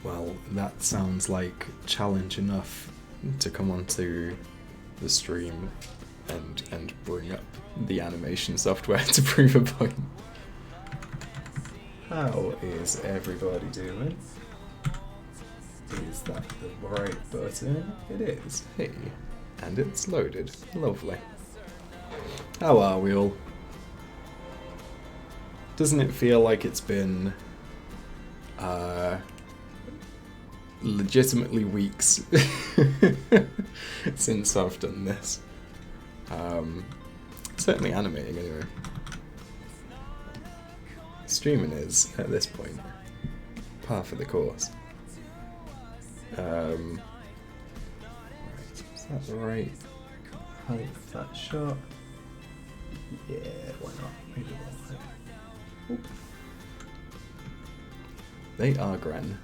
Well, that sounds like challenge enough to come onto the stream and bring up the animation software to prove a point. How is everybody doing? Is that the right button? It is. Hey, and it's loaded. Lovely. How are we all? Doesn't it feel like it's been legitimately weeks since I've done this? Certainly animating anyway. Streaming is, at this point, par for the course. Right, is that the right height of that shot? Yeah, why not? Maybe one height. Oop. They are gran.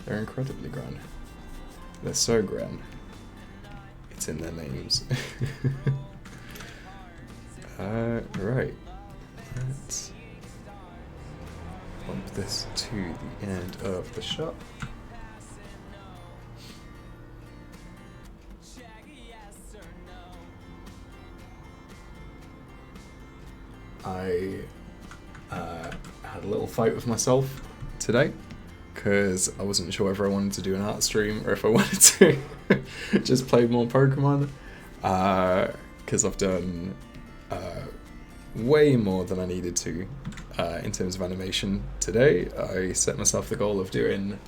They're incredibly gran. They're so gran. It's in their names. Right. Let's bump this to the end of the shot. I had a little fight with myself today because I wasn't sure if I wanted to do an art stream or if I wanted to just play more Pokemon, because I've done way more than I needed to in terms of animation today. I set myself the goal of doing,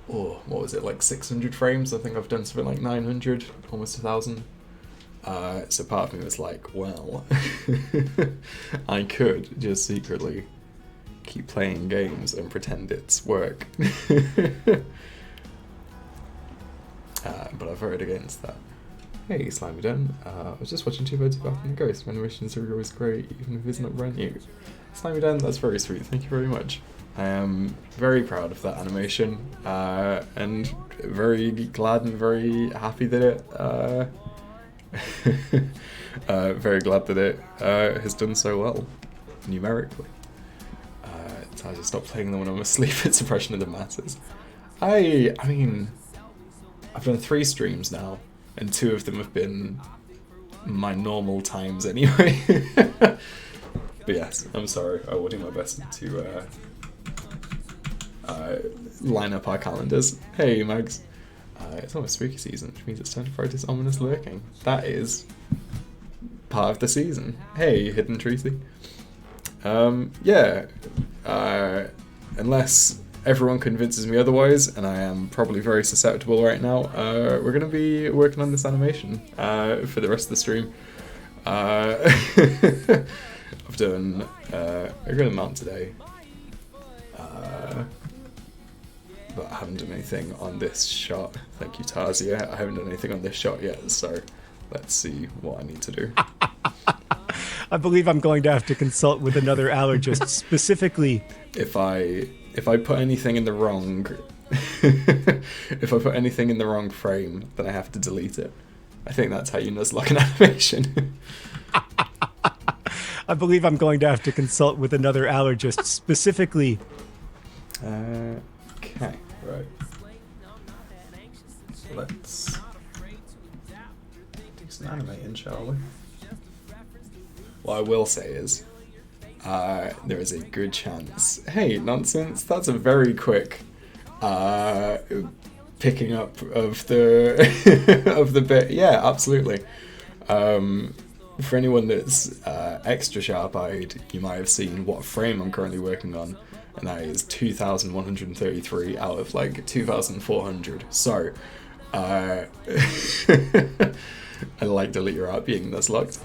what was it, like 600 frames? I think I've done something like 900, almost 1,000. So part of me was like, well, I could just secretly keep playing games and pretend it's work. But I voted against that. Hey, Slimy Den. I was just watching 2 birds of Bath and the Ghost. Animations are always great, even if it's not brand new. Slimy Den, that's very sweet. Thank you very much. I am very proud of that animation, and very glad and very happy that it very glad that it has done so well, numerically. It's hard to stop playing them when I'm asleep. It's Suppression of the Masses. I mean, I've done 3 streams now, and 2 of them have been my normal times anyway. But yes, I'm sorry. I will do my best to line up our calendars. Hey, Mags. It's almost spooky season, which means it's time to practice ominous lurking. That is part of the season. Hey, Hidden Treaty. Yeah. Unless everyone convinces me otherwise, and I am probably very susceptible right now, we're going to be working on this animation for the rest of the stream. I've done a good amount today. But I haven't done anything on this shot. Thank you, Tarzia. I haven't done anything on this shot yet, so let's see what I need to do. I believe I'm going to have to consult with another allergist specifically. If I put anything in the wrong if I put anything in the wrong frame, then I have to delete it. I think that's how you nuzlocke an animation. I believe I'm going to have to consult with another allergist specifically. Okay, right. Let's do some animating, shall we? What I will say is, there is a good chance. Hey, nonsense! That's a very quick picking up of the of the bit. Yeah, absolutely. For anyone that's extra sharp-eyed, you might have seen what frame I'm currently working on, and that is 2,133 out of like 2,400. So, I like delete your art being nuzlocked.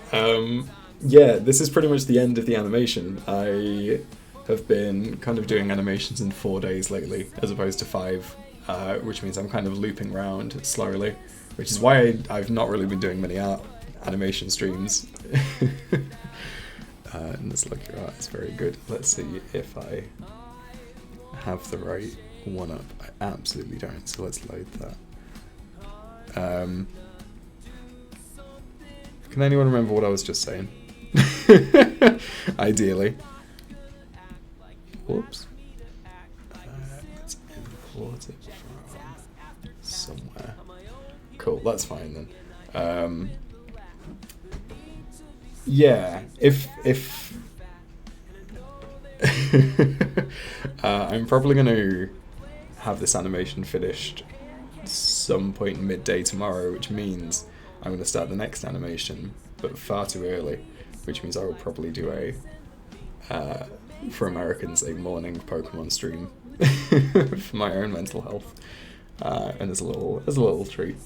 Yeah, this is pretty much the end of the animation. I have been kind of doing animations in 4 days lately, as opposed to 5, which means I'm kind of looping around slowly, which is why I've not really been doing many art animation streams. And this look your art is very good. Let's see if I have the right one up. I absolutely don't, so let's load that. Can anyone remember what I was just saying? Ideally. Whoops. Let's import it from somewhere. Cool, that's fine then. Yeah, if I'm probably going to have this animation finished some point midday tomorrow, which means I'm going to start the next animation, but far too early, which means I will probably do for Americans, a morning Pokemon stream for my own mental health, and as a little treat.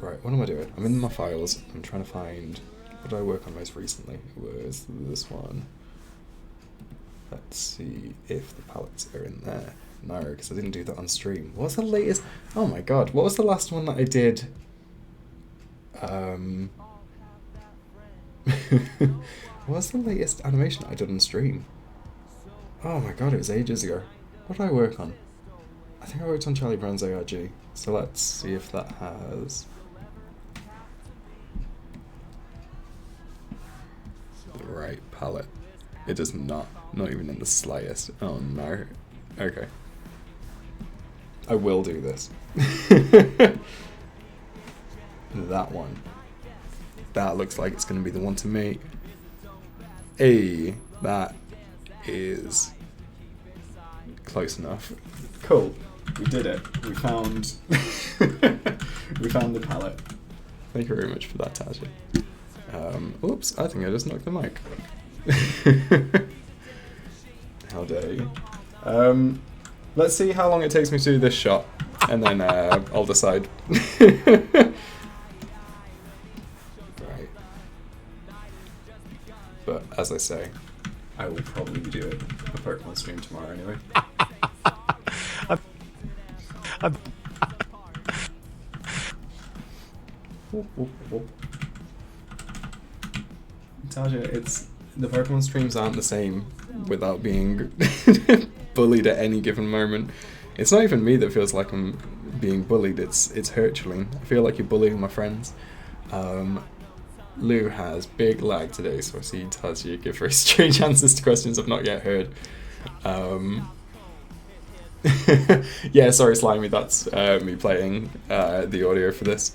Right, what am I doing? I'm in my files. I'm trying to find what did I work on most recently. It was this one. Let's see if the palettes are in there. No, because I didn't do that on stream. What's the latest? Oh my god, what was the last one that I did? What was the latest animation I did on stream? Oh my god, it was ages ago. What did I work on? I think I worked on Charlie Brown's ARG. So let's see if that has the right palette. It does not even in the slightest. Oh no. Okay. I will do this. That one. That looks like it's going to be the one to me. Hey, that is close enough. Cool. We did it. We found we found the palette. Thank you very much for that, Tasha. Oops, I think I just knocked the mic. How dare you. Let's see how long it takes me to do this shot, and then I'll decide. Right. But as I say, I will probably do a Pokemon stream tomorrow anyway. Taja, the Pokemon streams aren't the same without being bullied at any given moment. It's not even me that feels like I'm being bullied, it's Herculean. I feel like you're bullying my friends. Lou has big lag today, so I see Taja give very strange answers to questions I've not yet heard. Yeah, sorry Slimy, that's me playing the audio for this.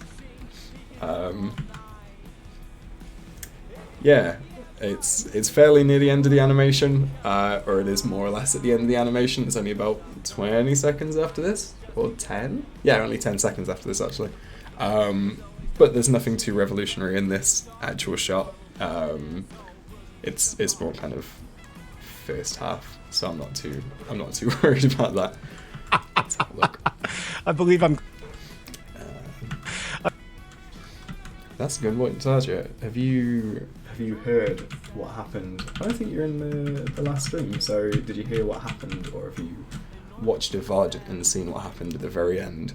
Yeah, it's fairly near the end of the animation, or it is more or less at the end of the animation. It's only about 20 seconds after this, or 10? Yeah, only 10 seconds after this actually. But there's nothing too revolutionary in this actual shot. It's more kind of first half, so I'm not too worried about that. Let's have a look. I believe I'm. That's a good one, Taja. Have you heard what happened? I don't think you're in the last stream, so did you hear what happened, or have you watched a VOD and seen what happened at the very end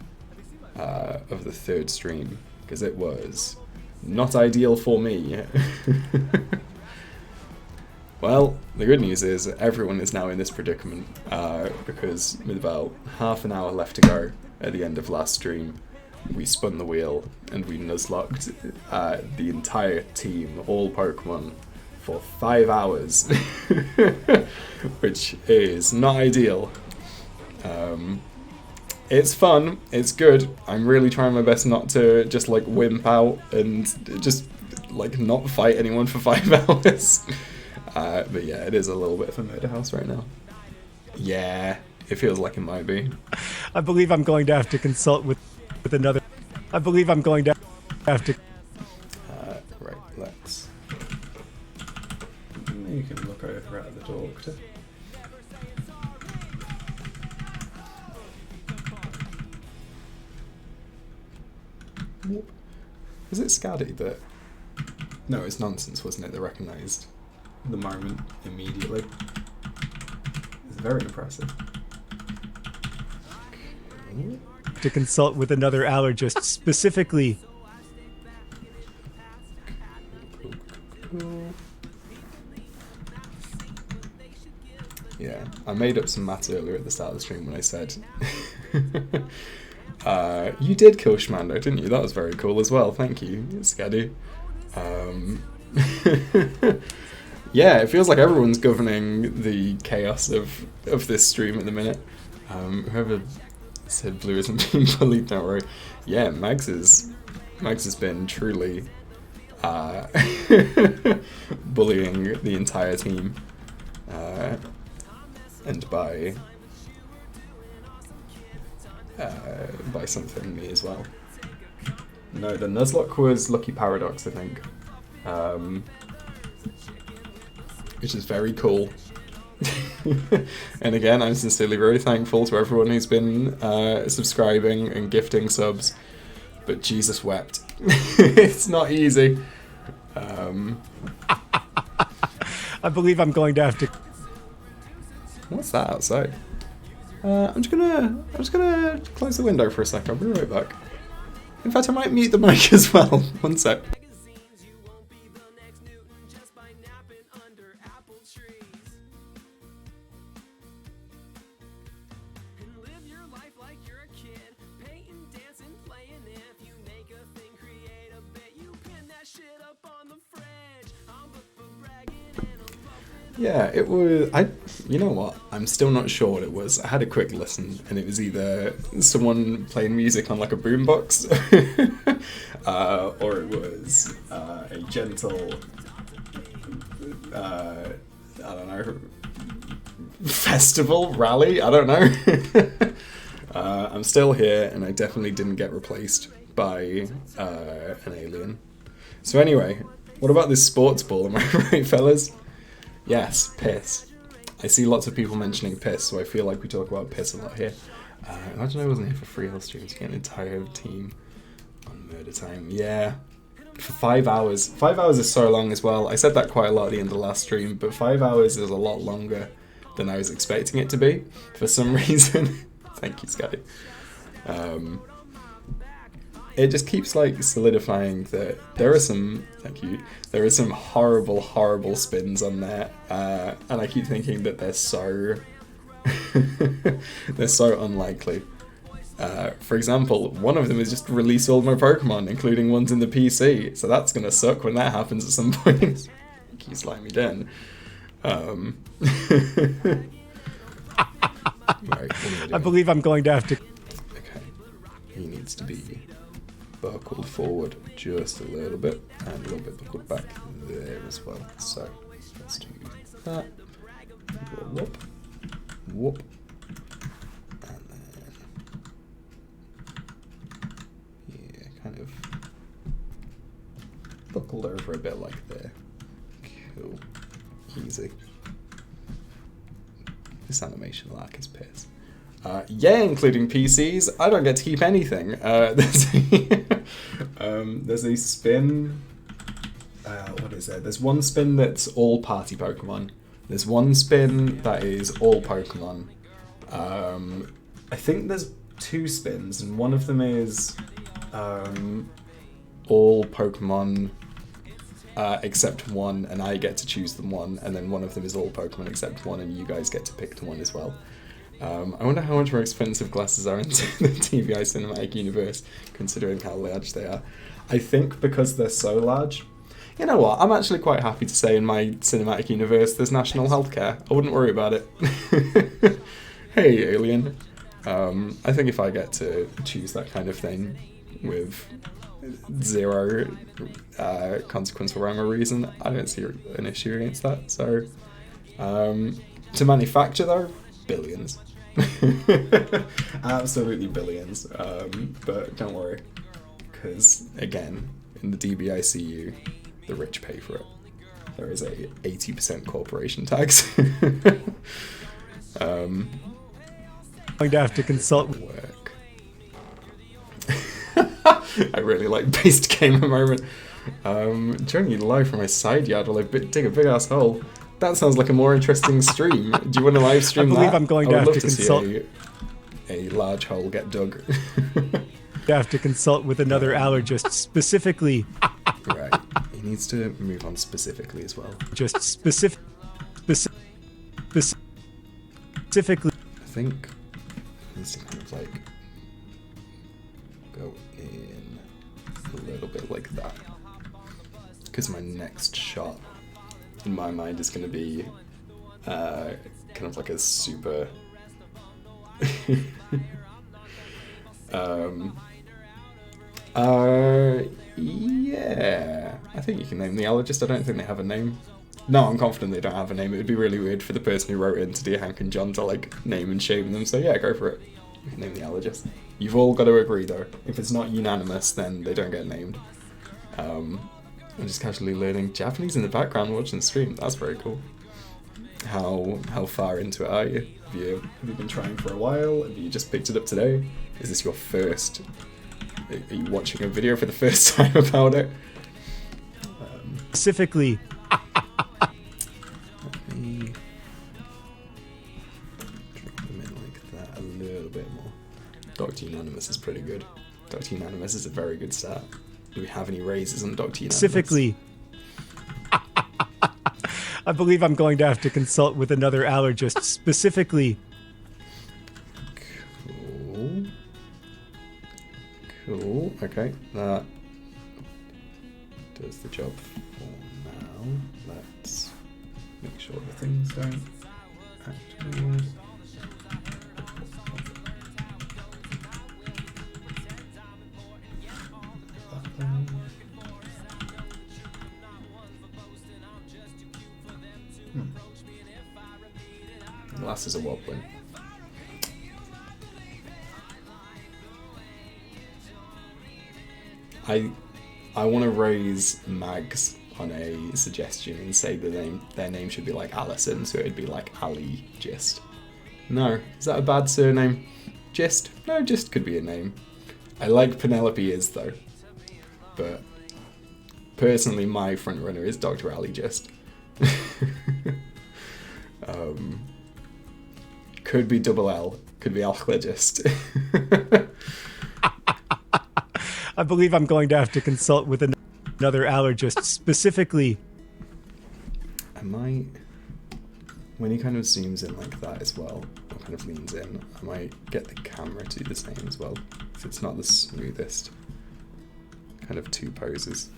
of the third stream? Because it was not ideal for me. Well, the good news is everyone is now in this predicament, because with about half an hour left to go at the end of last stream, we spun the wheel and we nuzlocked the entire team, all Pokemon, for 5 hours, which is not ideal. It's fun, it's good. I'm really trying my best not to just like wimp out and just like not fight anyone for 5 hours. But yeah, it is a little bit of a murder house right now. Yeah, it feels like it might be. I believe I'm going to have to consult with another. I believe I'm going to have to. Right, let's. You can look over at the doctor. Is it Scaddy that... No, it's Nonsense, wasn't it, that recognised the moment immediately? It's very impressive. Okay. To consult with another allergist specifically. Yeah, I made up some maths earlier at the start of the stream when I said you did kill Schmando, didn't you? That was very cool as well. Thank you, Scaddy. Yeah, it feels like everyone's governing the chaos of this stream at the minute. Whoever said Blue isn't being bullied, don't worry. Yeah, Mags has been truly bullying the entire team, and by something me as well. No, the Nuzlocke was Lucky Paradox, I think, which is very cool. And again, I'm sincerely very thankful to everyone who's been subscribing and gifting subs, but Jesus wept. It's not easy. I believe I'm going to have to. What's that outside? I'm just gonna close the window for a sec. I'll be right back. In fact, I might mute the mic as well. One sec. Yeah, it was. You know what? I'm still not sure what it was. I had a quick listen, and it was either someone playing music on like a boombox, or it was a gentle, I don't know, festival rally. I don't know. I'm still here, and I definitely didn't get replaced by an alien. So anyway, what about this sports ball? Am I right, fellas? Yes, piss. I see lots of people mentioning piss, so I feel like we talk about piss a lot here. Imagine I wasn't here for Freehill streams, get an entire team on murder time. Yeah, for 5 hours. 5 hours is so long as well. I said that quite a lot at the end of the last stream, but 5 hours is a lot longer than I was expecting it to be, for some reason. Thank you, Scotty. It just keeps like solidifying that there are some, thank you, there are some horrible, horrible spins on there, and I keep thinking that they're so, they're so unlikely. For example, one of them is just release all my Pokemon, including ones in the PC, so that's gonna suck when that happens at some point. Thank you, Slimy Den. Right, I believe I'm going to have to. Okay, he needs to be buckled forward just a little bit and a little bit buckled back there as well. So let's do that. Do a whoop, whoop, and then yeah, kind of buckled over a bit like there. Cool, easy. This animation lark is piss. Yeah, including PCs. I don't get to keep anything. There's a spin. What is there? There's one spin that's all party Pokemon. There's one spin that is all Pokemon. I think there's 2 spins, and one of them is all Pokemon except one, and I get to choose them one, and then one of them is all Pokemon except one, and you guys get to pick one as well. I wonder how much more expensive glasses are in the TVI cinematic universe, considering how large they are. I think because they're so large. You know what? I'm actually quite happy to say in my cinematic universe there's national healthcare. I wouldn't worry about it. Hey, alien. I think if I get to choose that kind of thing with 0 consequential rhyme or reason, I don't see an issue against that. So, to manufacture though, billions. Absolutely billions. But don't worry, because again, in the DBICU, the rich pay for it. There is a 80% corporation tax. I'm going to have to consult. Work. I really like based gamer moment. Joining you live from my side yard while I dig a big ass hole. That sounds like a more interesting stream. Do you want to live stream that? I believe I'm going to have to consult. See a large hole get dug. I have to consult with another allergist specifically. Right. He needs to move on specifically as well. Just specifically. I think he needs to kind of like go in a little bit like that. Because my next shot in my mind is going to be kind of like a super yeah, I think you can name the allergist. I don't think they have a name. No, I'm confident they don't have a name. It would be really weird for the person who wrote in to do Hank and John to like name and shame them. So yeah, go for it. You can name the allergist. You've all got to agree though. If it's not unanimous, then they don't get named. I'm just casually learning Japanese in the background watching the stream. That's very cool. How far into it are you? Have you been trying for a while? Have you just picked it up today? Is this your first? Are you watching a video for the first time about it? Specifically. Let me drop them in like that a little bit more. Dr. Unanimous is pretty good. Dr. Unanimous is a very good start. Do we have any raises on Dr. Unanimous? Specifically. I believe I'm going to have to consult with another allergist. Specifically. Cool. Okay, that does the job for now. Let's make sure the things don't activate. Glasses are wobbling. I want to raise Mags on a suggestion and say their name should be like Alison, so it'd be like Ali Gist. No, is that a bad surname? Gist? No, Gist could be a name. I like Penelope is though, but personally my front runner is Dr. Ali Gist. Could be double L, could be Alchlogist. I believe I'm going to have to consult with another allergist. Specifically. I might, when he kind of zooms in like that as well, or kind of leans in, I might get the camera to do the same as well, if it's not the smoothest kind of two poses.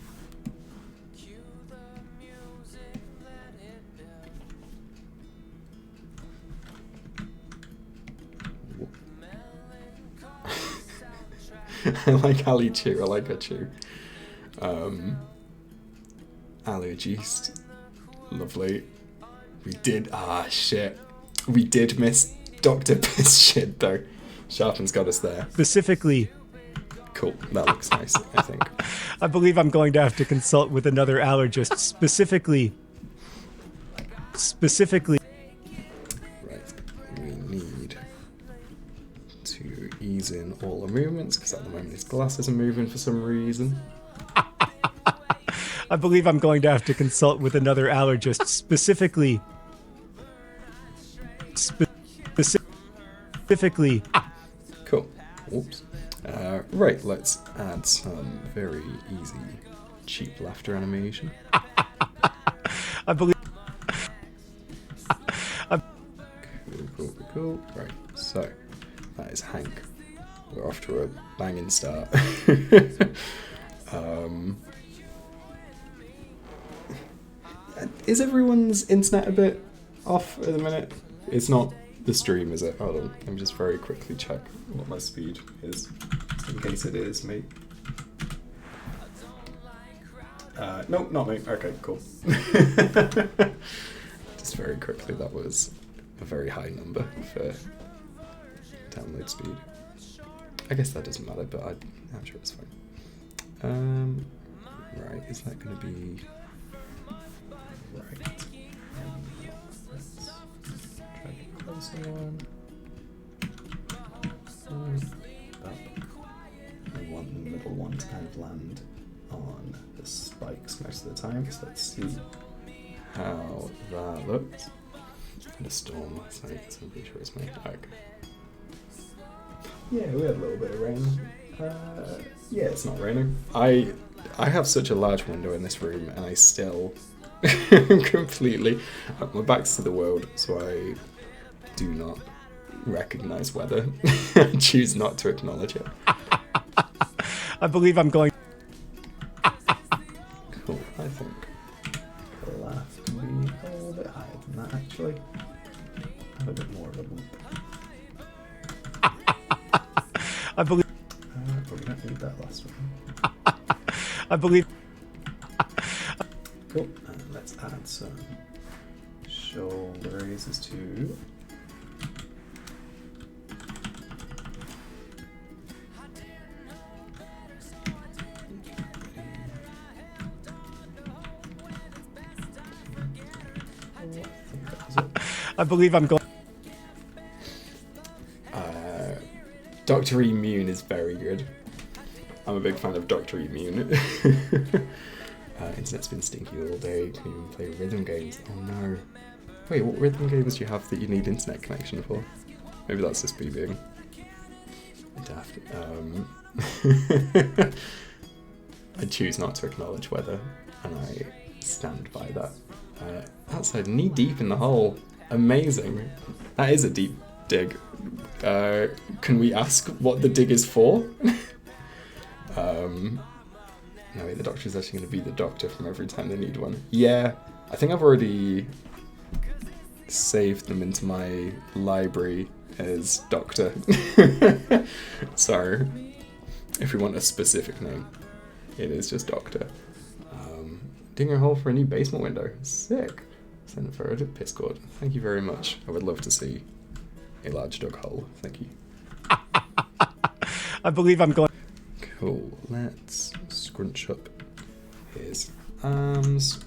I like Ali Chew, I like her Chew. Allergist. Lovely. We did miss Dr. Piss shit though. Sharpen's got us there. Specifically. Cool, that looks nice, I think. I believe I'm going to have to consult with another allergist. Specifically. Right, we need to ease in all the movements, because at the moment his glasses are moving for some reason. I believe I'm going to have to consult with another allergist. Specifically. Cool. Oops. Right, let's add some very easy, cheap laughter animation. I believe. Cool. Right, so that is Hank. We're off to a banging start. Is everyone's internet a bit off at the minute? It's not the stream, is it? Hold on, let me just very quickly check what my speed is, in case it is me. Nope, not me. Okay, cool. Just very quickly, that was a very high number for download speed. I guess that doesn't matter, but I'm sure it's fine. Right, is that going to be... Right. Let's try the closer one. Up. I want the middle one to kind of land on the spikes most of the time, so let's see how that looks. And a storm last night, so I'm pretty sure it's my bag. Yeah, we had a little bit of rain. Yeah, it's not raining. I have such a large window in this room, and I still completely... My back's to the world, so I do not recognize weather. I choose not to acknowledge it. I believe I'm going... Cool, I think the laugh can I believe. But we don't need that last one. I believe. Cool. And let's add some shoulder raises too. I believe I'm going. Dr. Immune is very good. I'm a big fan of Dr. Immune. Internet's been stinky all day. Can't even play rhythm games. Oh no. Wait, what rhythm games do you have that you need internet connection for? Maybe that's just me being daft. I choose not to acknowledge weather, and I stand by that. Outside, knee deep in the hole. Amazing. That is a deep dig. Can we ask what the dig is for? No, wait, the doctor is actually going to be the doctor from every time they need one. Yeah, I think I've already saved them into my library as doctor. So, if we want a specific name, it is just doctor. Digging a hole for a new basement window. Sick. Send it for a piss cord. Thank you very much. I would love to see a large dug hole. Thank you. I believe I'm going. Cool. Let's scrunch up his arms.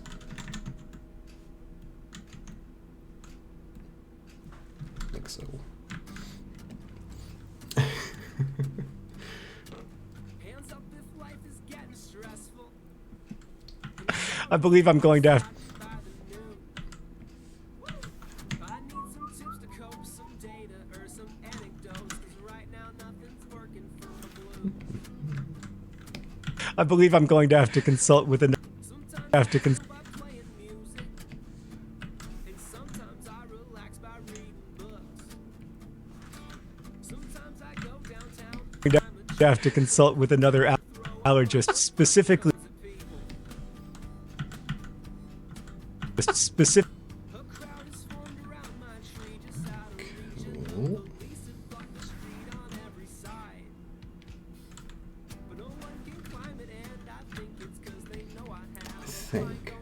Like so. I believe I'm going to have. I believe I'm going to have to consult with an. Have to consult with another allergist specifically. Cool. I think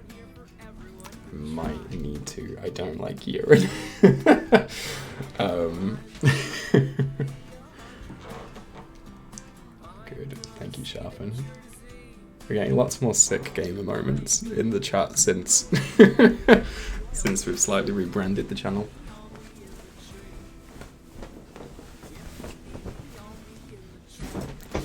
I might need to. I don't like urine. Good. Thank you, Sharpen. We're getting lots more sick gamer moments in the chat since since we've slightly rebranded the channel.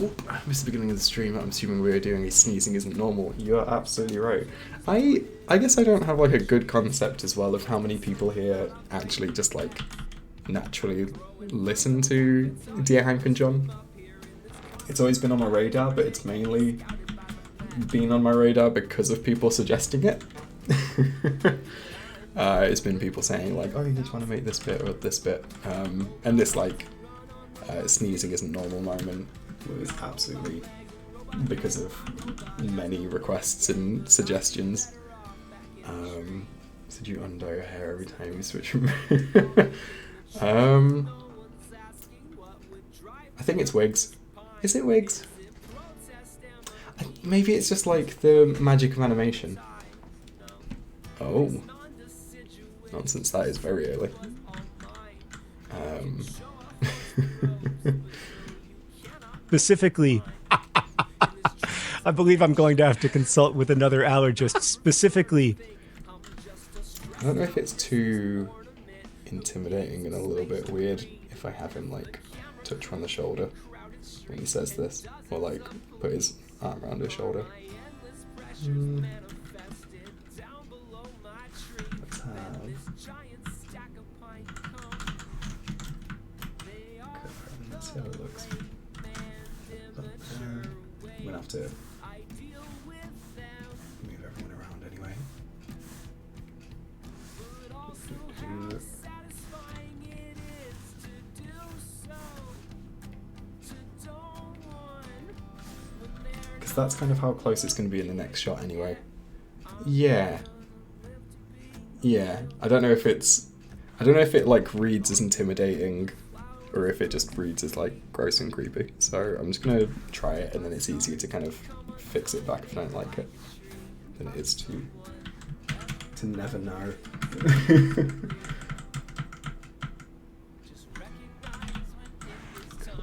Oop, I missed the beginning of the stream. I'm assuming we were doing a sneezing isn't normal. You're absolutely right. I guess I don't have like a good concept as well of how many people here actually just like naturally listen to Dear Hank and John. It's always been on my radar, but it's mainly been on my radar because of people suggesting it. It's been people saying like, oh, you just want to make this bit or this bit. And this like sneezing isn't normal moment was absolutely because of many requests and suggestions. So do you undo your hair every time you switch from I think it's wigs. Is it wigs? Maybe it's just like the magic of animation. Oh. Nonsense, that is very early. Specifically, I believe I'm going to have to consult with another allergist specifically. I don't know if it's too intimidating and a little bit weird if I have him like touch her on the shoulder when he says this, or like put his arm around her shoulder. Let's see how it looks. I'm gonna have to move everyone around anyway. Because that's kind of how close it's going to be in the next shot anyway. Yeah. Yeah. I don't know if it like reads as intimidating or if it just reads as like gross and creepy. So I'm just gonna try it, and then it's easier to kind of fix it back if I don't like it than it is to never know.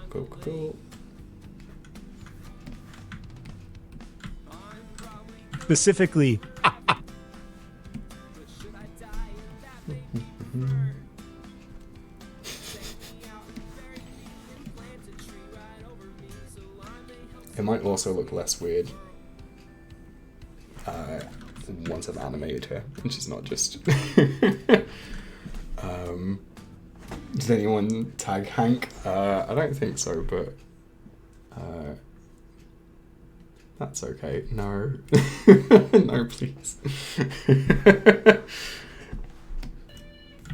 Cool. Specifically, it might also look less weird once I've animated her, and she's not just. Did anyone tag Hank? I don't think so, but that's okay. No, no, please.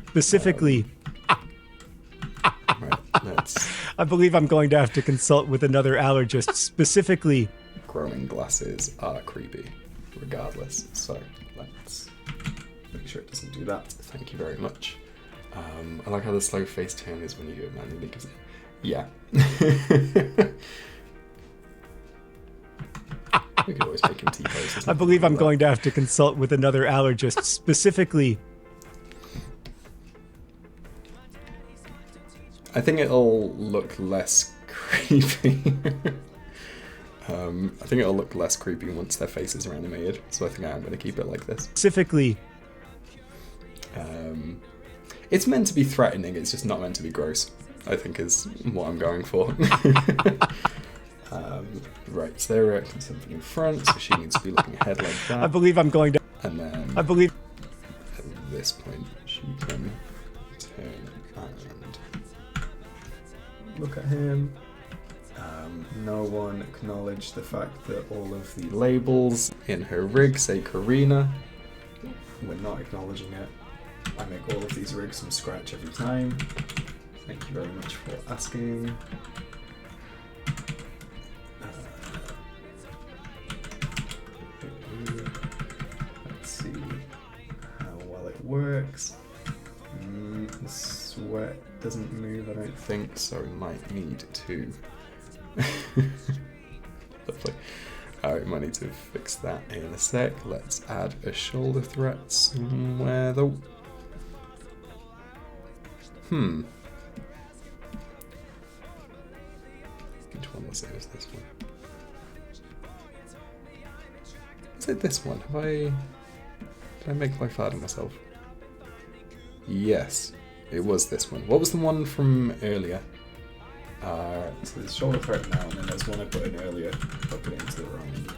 specifically. Right, let's. I believe I'm going to have to consult with another allergist. Specifically, Growing glasses are creepy, regardless. So let's make sure it doesn't do that. Thank you very much. I like how the slow face turn is when you do it manually, because yeah. We could always make him T-pose. I believe I'm going to have to consult with another allergist. Specifically, I think it'll look less creepy. I think it'll look less creepy once their faces are animated, so I think I am going to keep it like this. specifically, It's meant to be threatening, it's just not meant to be gross, I think is what I'm going for. Right, so they're reacting to something in front, so she needs to be looking ahead like that. I believe I'm going to. And then I believe. at this point, she can turn and look at him. No one acknowledged the fact that all of the labels in her rig say Karina. We're not acknowledging it. I make all of these rigs from scratch every time. Thank you very much for asking. Let's see how well it works. The sweat doesn't move, I don't think, so we might need to. Lovely. Alright, might need to fix that in a sec. Let's add a shoulder thread somewhere though. Which one was it? It was this one. Is it this one? Did I make life hard on myself? Yes, it was this one. What was the one from earlier? So there's shoulder thread now, and then there's one I put in earlier. If I put it into the wrong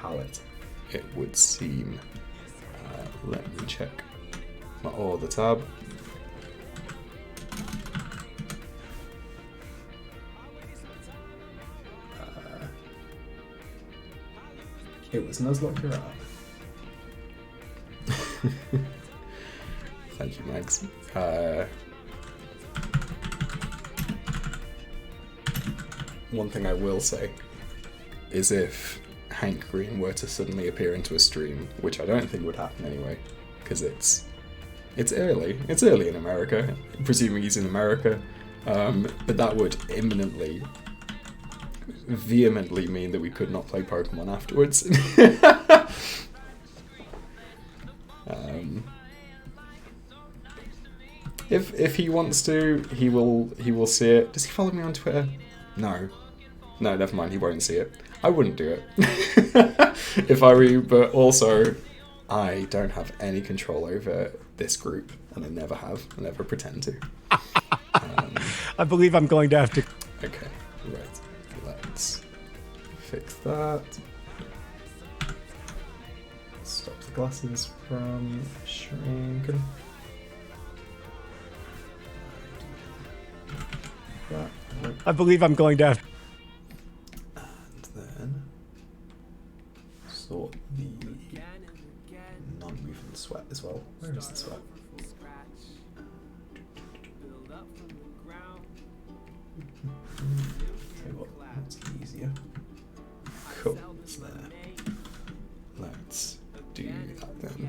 palette, it would seem. Let me check. The tab. It was Nuzlocke your app. Thank you, Mags. One thing I will say is if Hank Green were to suddenly appear into a stream, which I don't think would happen anyway, because it's early. It's early in America, presuming he's in America, but that would vehemently mean that we could not play Pokemon afterwards. If he wants to, he will see it. Does he follow me on Twitter? No, never mind. He won't see it. I wouldn't do it if I were you, but also I don't have any control over this group, and I never have. I never pretend to. I believe I'm going to have to. Okay, right. Let's fix that. Stop the glasses from shrinking. I believe I'm going to have. And then sort the non-movement sweat as well. Where is the sweat? Tell you what, that's easier. Cool, it's there. Let's do that then.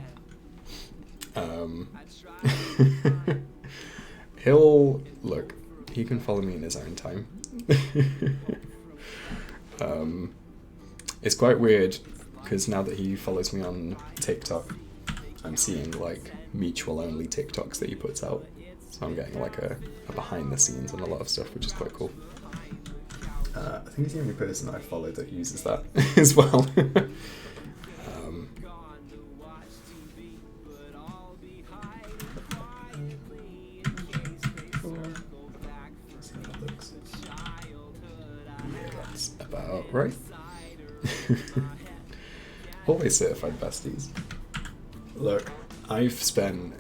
He can follow me in his own time. It's quite weird because now that he follows me on TikTok, I'm seeing like mutual only TikToks that he puts out. So I'm getting like a behind the scenes on a lot of stuff, which is quite cool. I think he's the only person that I follow that uses that as well. Yeah, that's about right. Always certified besties. Look, I've spent,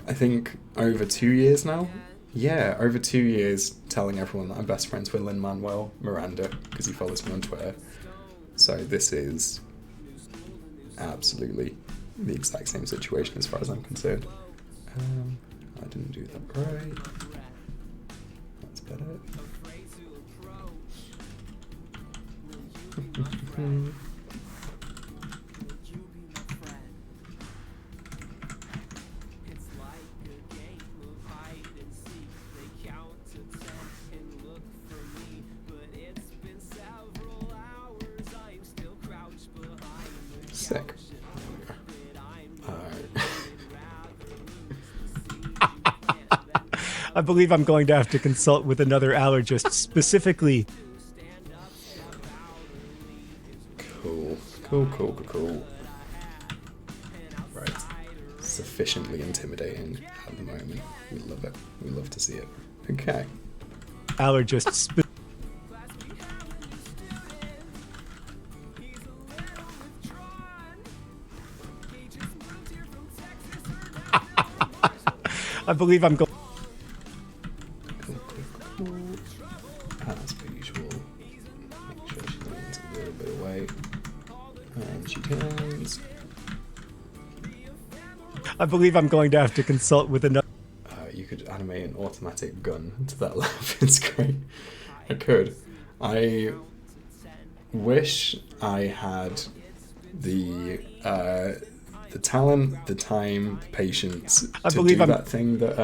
I think, over 2 years now. Yeah, over 2 years telling everyone that I'm best friends with Lin-Manuel Miranda because he follows me on Twitter. So this is absolutely the exact same situation as far as I'm concerned. I didn't do that right. That's better. Sick. I believe I'm going to have to consult with another allergist specifically. Cool. Right. Sufficiently intimidating at the moment. We love it. We love to see it. Okay. Allergists. I believe I'm going. Cool. As per usual. Make sure she leans a little bit away. And she turns. I believe I'm going to have to consult with another. You could animate an automatic gun to that laugh. It's great. I could. I wish I had the talent, the time, the patience to do that thing that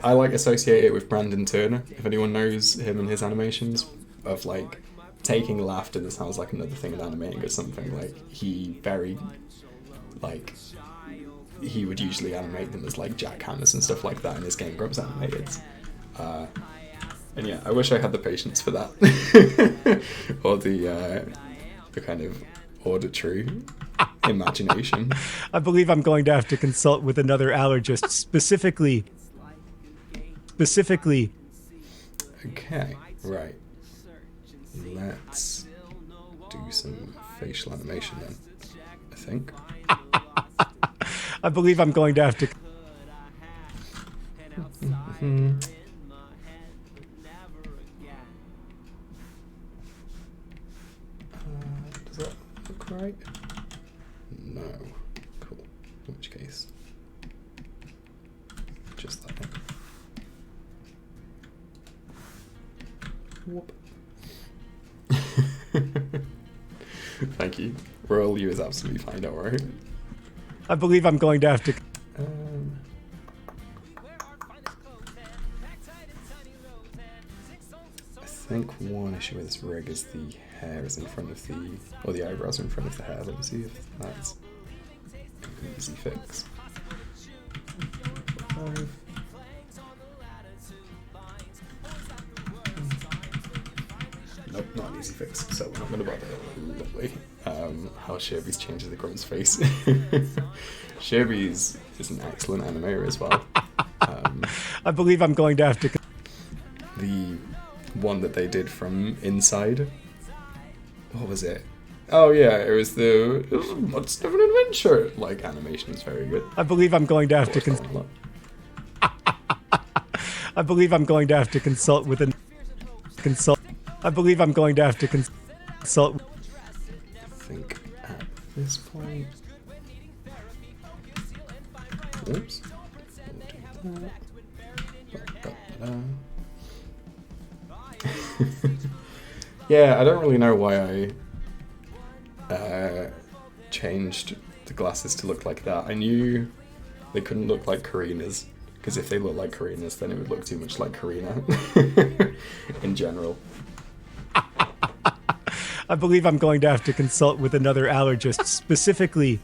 I like associate it with Brandon Turner. If anyone knows him and his animations of like taking laughter that sounds like another thing and animating or something, like he would usually animate them as like jackhammers and stuff like that in his Game Grumps animated. And yeah, I wish I had the patience for that. Or the kind of auditory imagination. I believe I'm going to have to consult with another allergist specifically. Okay, right. Let's do some facial animation then, I think. I believe I'm going to have to. Does that look right? No. Cool. In which case, just that one. Whoop. Thank you. Royal U is absolutely fine, don't worry. I believe I'm going to have to. I think one issue with this rig is the hair is in front of the, or the eyebrows are in front of the hair. Let me see if that's an easy fix. Nope, not an easy fix, so we're not going to bother. Lovely. How Sherby's changes the Grum's face. Sherby's is an excellent animator as well. I believe I'm going to have to. The one that they did from Inside. What was it? Oh yeah, it was Monster of an Adventure. Like, animation is very good. I believe I'm going to have to. I believe I'm going to have to consult with an. I believe I'm going to have to consult. I think at this point. Oops. We'll do that. Yeah, I don't really know why I changed the glasses to look like that. I knew they couldn't look like Karina's Because if they look like Karina's, then it would look too much like Karina in general. I believe I'm going to have to consult with another allergist specifically.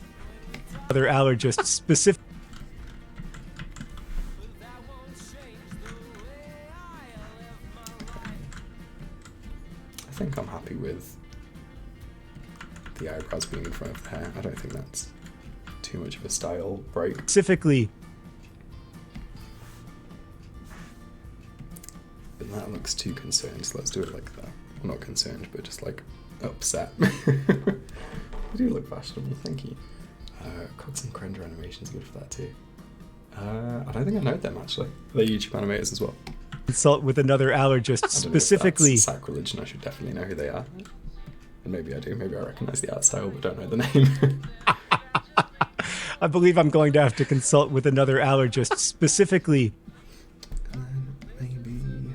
Other allergist specific. I think I'm happy with the eyebrows being in front of the hair. I don't think that's too much of a style break. Specifically. But that looks too concerned, so let's do it like that. Well, not concerned, but just like upset. You do look fashionable, thank you. Cox and Crender animation's good for that too. I don't think I know them actually. They're YouTube animators as well. Consult with another allergist specifically. That's sacrilege, and I should definitely know who they are. And maybe I do. Maybe I recognise the art style, but don't know the name. I believe I'm going to have to consult with another allergist specifically. And then maybe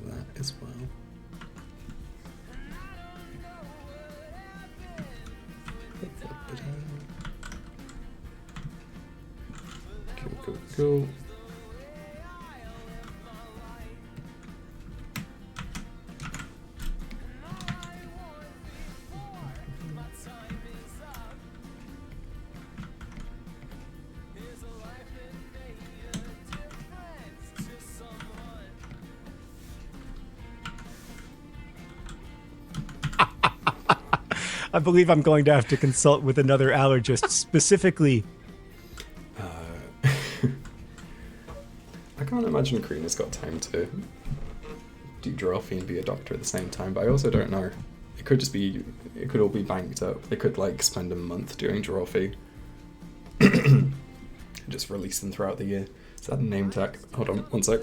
that as well. Cool. I believe I'm going to have to consult with another allergist specifically. I can't imagine Karina's got time to do giraffe and be a doctor at the same time, but I also don't know. It could just be, it could all be banked up. They could like spend a month doing giraffe and just release them throughout the year. Is that a name tag? Hold on, one sec.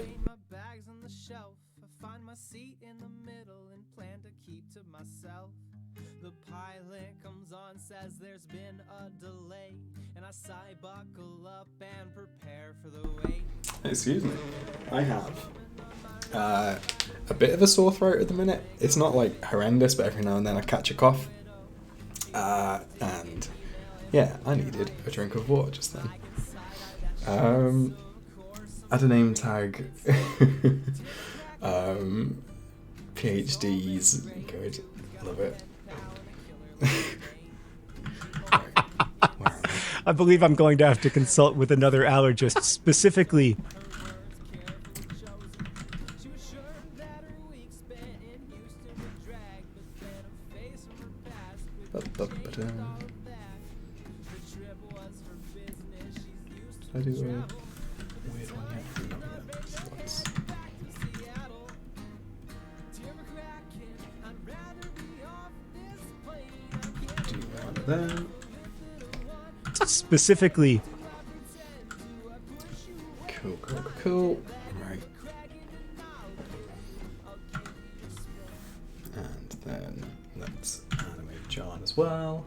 Says there's been a delay, and I sigh, buckle up and prepare for the wait. Excuse me. I have a bit of a sore throat at the minute. It's not like horrendous, but every now and then I catch a cough. And yeah, I needed a drink of water just then. Add a name tag. PhDs, good, love it. I believe I'm going to have to consult with another allergist specifically. Did I do a weird one yet? Not yet. So let's do one there. Specifically. Cool. Right. And then let's animate John as well.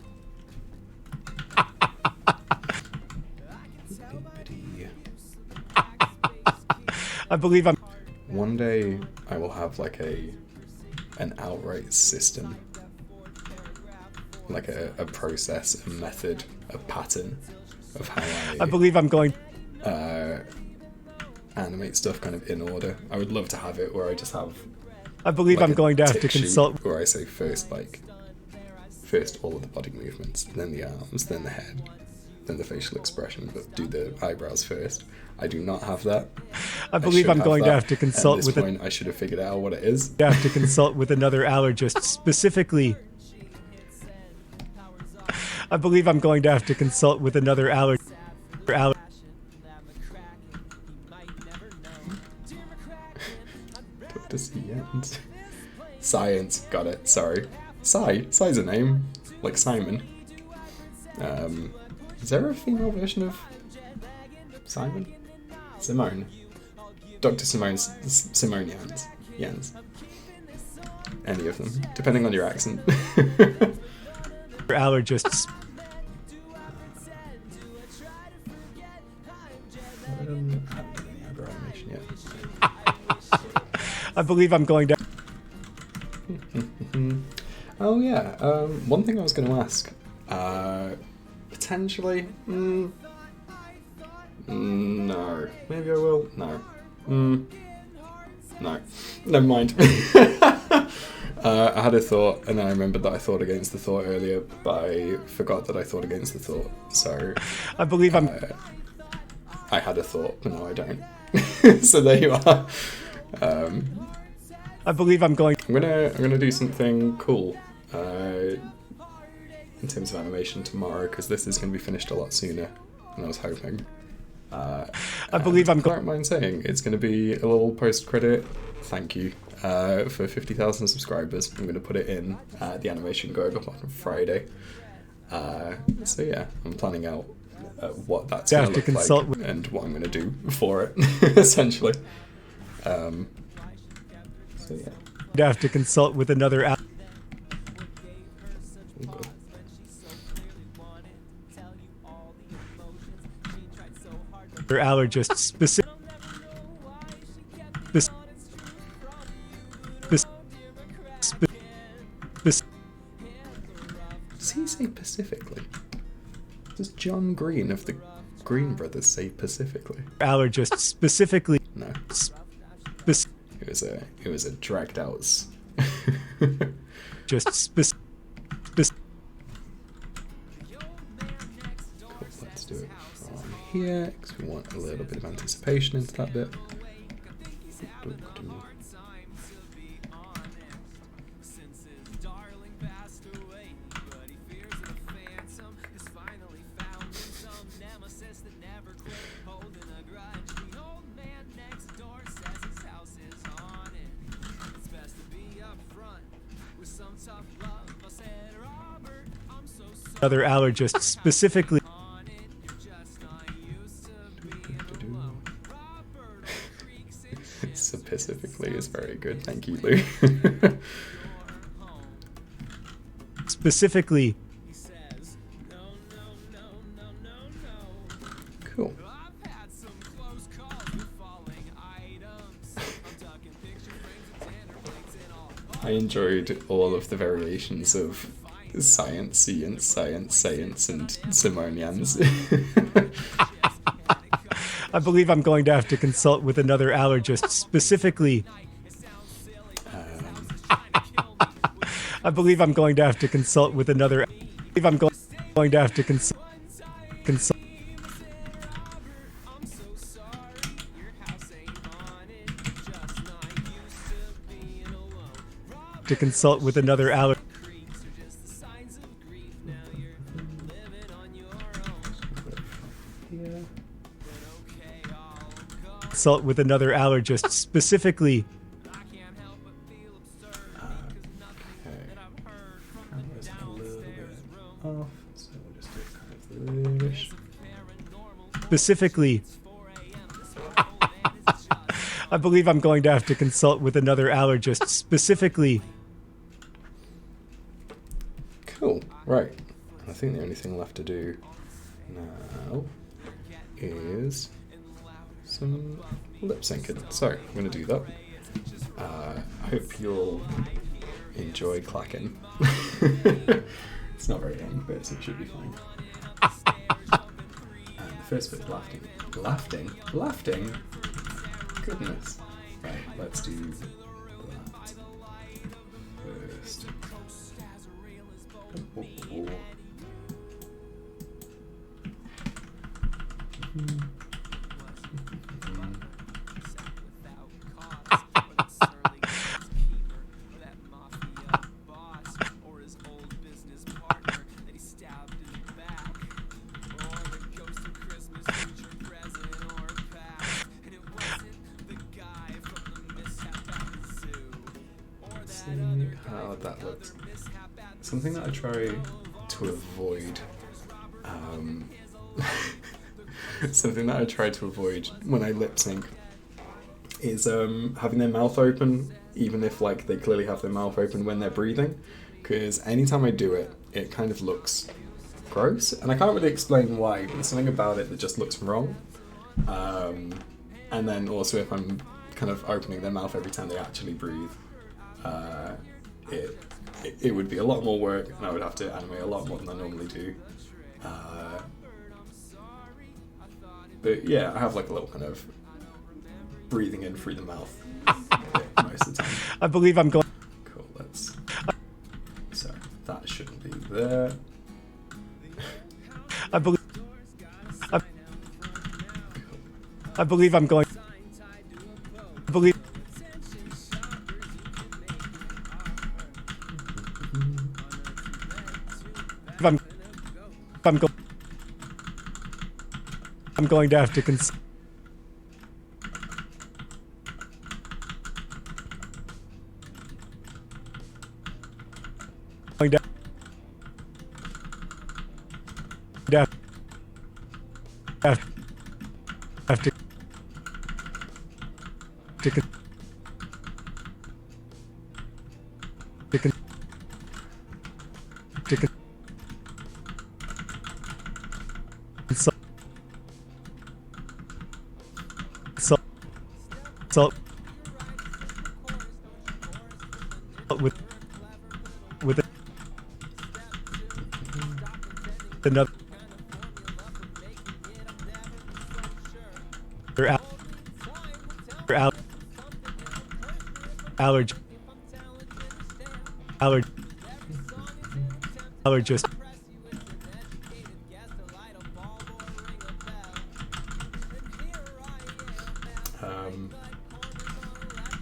I believe I'm... One day I will have like an outright system. Like a process, a method, a pattern of how I believe I'm going... animate stuff kind of in order. I would love to have it where I just have... I believe like I'm going to have to tick sheet consult... where I say first all of the body movements, then the arms, then the head, then the facial expression, but do the eyebrows first. I do not have that. I believe I'm going to have to consult with... At this point, I should have figured out what it is. I have to consult with another allergist specifically. I believe I'm going to have to consult with another allergist. Dr. Science. Science, got it, sorry. Sci's a name, like Simon. Is there a female version of Simon? Simone. Dr. Simone Jans. Any of them, depending on your accent. Allergists. I believe I'm going to... Oh yeah, one thing I was going to ask, Potentially. No. Maybe I will. No. No. Never mind. I had a thought, and then I remembered that I thought against the thought earlier, but I forgot that I thought against the thought. So I believe I'm. I had a thought, but no, I don't. So there you are. I believe I'm going. I'm gonna do something cool in terms of animation tomorrow, because this is gonna be finished a lot sooner than I was hoping. I believe I'm I don't mind saying it's gonna be a little post-credit thank you for 50,000 subscribers. I'm gonna put it in the animation going up on Friday. So yeah, I'm planning out what that's gonna look like and what I'm gonna do for it, essentially. So yeah. I'd have to consult with another allergist specific. Does he say specifically? Does John Green of the Green Brothers say specifically? Allergist specifically. No. It was a dragged out. Just Cool, let's do it from here because we want a little bit of anticipation into that bit. Other allergists specifically. Specifically is very good, thank you, Lou. Specifically. Cool. I enjoyed all of the variations of science, and Simonians. I believe I'm going to have to consult with another allergist specifically. I believe I'm going to have to consult with another. I believe I'm going to have to consult. To consult with another allergist. Consult with another allergist specifically. Specifically. I believe I'm going to have to consult with another allergist specifically. Cool. Right. I think the only thing left to do now is some lip syncing. So I'm going to do that. I hope you'll enjoy clacking. It's not very long, but it should be fine. And the first bit, laughing. Goodness. Right, let's do that first. See how that looks. Something that I try to avoid. Something that I try to avoid when I lip sync is having their mouth open, even if like they clearly have their mouth open when they're breathing. Because anytime I do it, it kind of looks gross, and I can't really explain why. But there's something about it that just looks wrong. And then also if I'm kind of opening their mouth every time they actually breathe, it would be a lot more work, and I would have to animate a lot more than I normally do. But yeah, I have like a little kind of breathing in through the mouth bit most of the time. I believe I'm going. Cool, let's... So, that shouldn't be there. I believe. I believe I'm going. I believe. I'm going to have to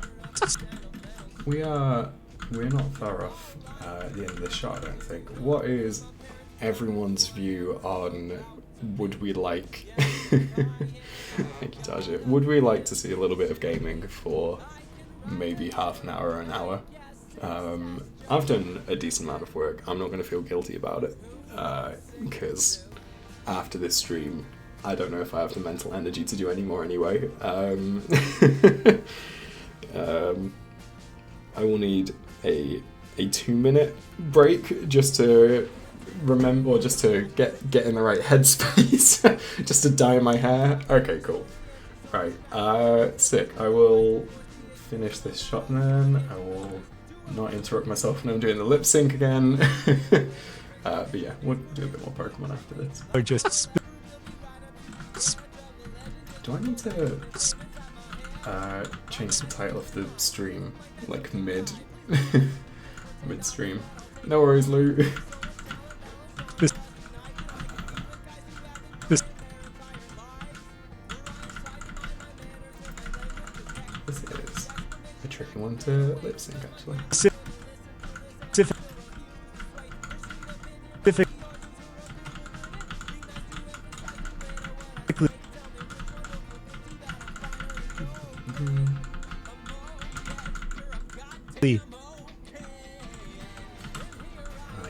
going to have to consult with another allergist. We're not far off at the end of this shot, I don't think. What is everyone's view on would we like thank you, Taja. Would we like to see a little bit of gaming for maybe half an hour or an hour? I've done a decent amount of work. I'm not going to feel guilty about it because after this stream I don't know if I have the mental energy to do any more anyway. I will need a 2-minute break just to remember, or just to get in the right headspace, just to dye my hair. Okay, cool. Right, sick. I will finish this shot then. I will not interrupt myself when I'm doing the lip sync again. But yeah, we'll do a bit more Pokemon after this. Or just Do I need to change the title of the stream, like midstream? No worries, Lou. This is a tricky one to lip sync, actually. I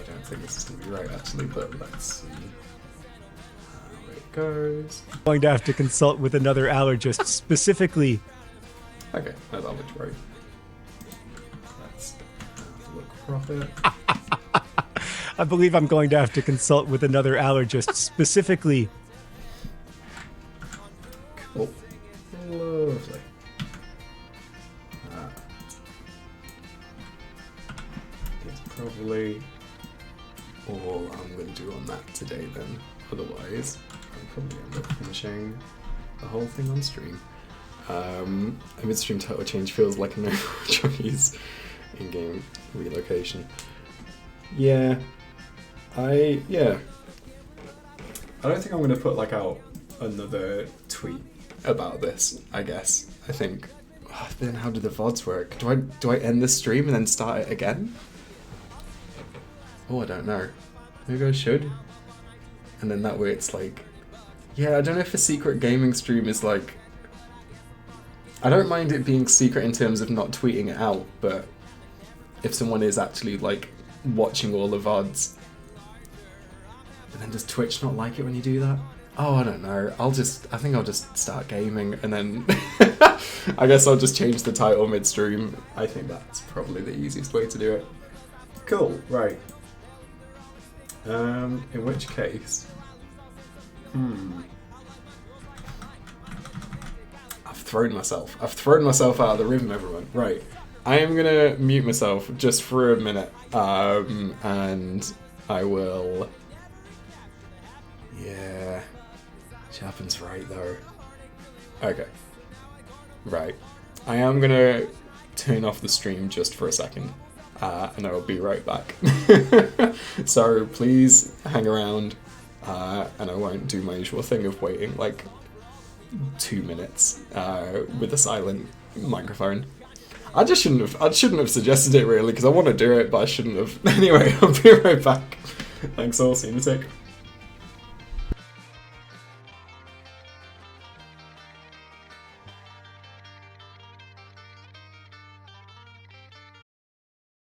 don't think this is going to be right, actually, but let's see how it goes. going to have to consult with another allergist specifically. Okay, no, that looks right. Let's look proper. I believe I'm going to have to consult with another allergist specifically. Cool. Lovely. It's probably all I'm going to do on that today then. Otherwise, I'll probably end up finishing the whole thing on stream. A midstream title change feels like no Johnny's in-game relocation. Yeah. I don't think I'm going to put like out another tweet about this, I guess. I think, then how do the VODs work? Do I end the stream and then start it again? Oh, I don't know. Maybe I should. And then that way it's like, yeah, I don't know if a secret gaming stream is like, I don't mind it being secret in terms of not tweeting it out, but if someone is actually like watching all the VODs, and then does Twitch not like it when you do that? Oh, I don't know. I think I'll just start gaming and then I guess I'll just change the title midstream. I think that's probably the easiest way to do it. Cool, right. In which case, I've thrown myself out of the room, everyone. Right. I am gonna mute myself just for a minute, and I will, yeah, happens right though. Okay. Right. I am gonna turn off the stream just for a second. And I'll be right back. So please hang around. And I won't do my usual thing of waiting like 2 minutes with a silent microphone. I shouldn't have suggested it really, because I want to do it, but I shouldn't have. Anyway, I'll be right back. Thanks all, see you in a sec.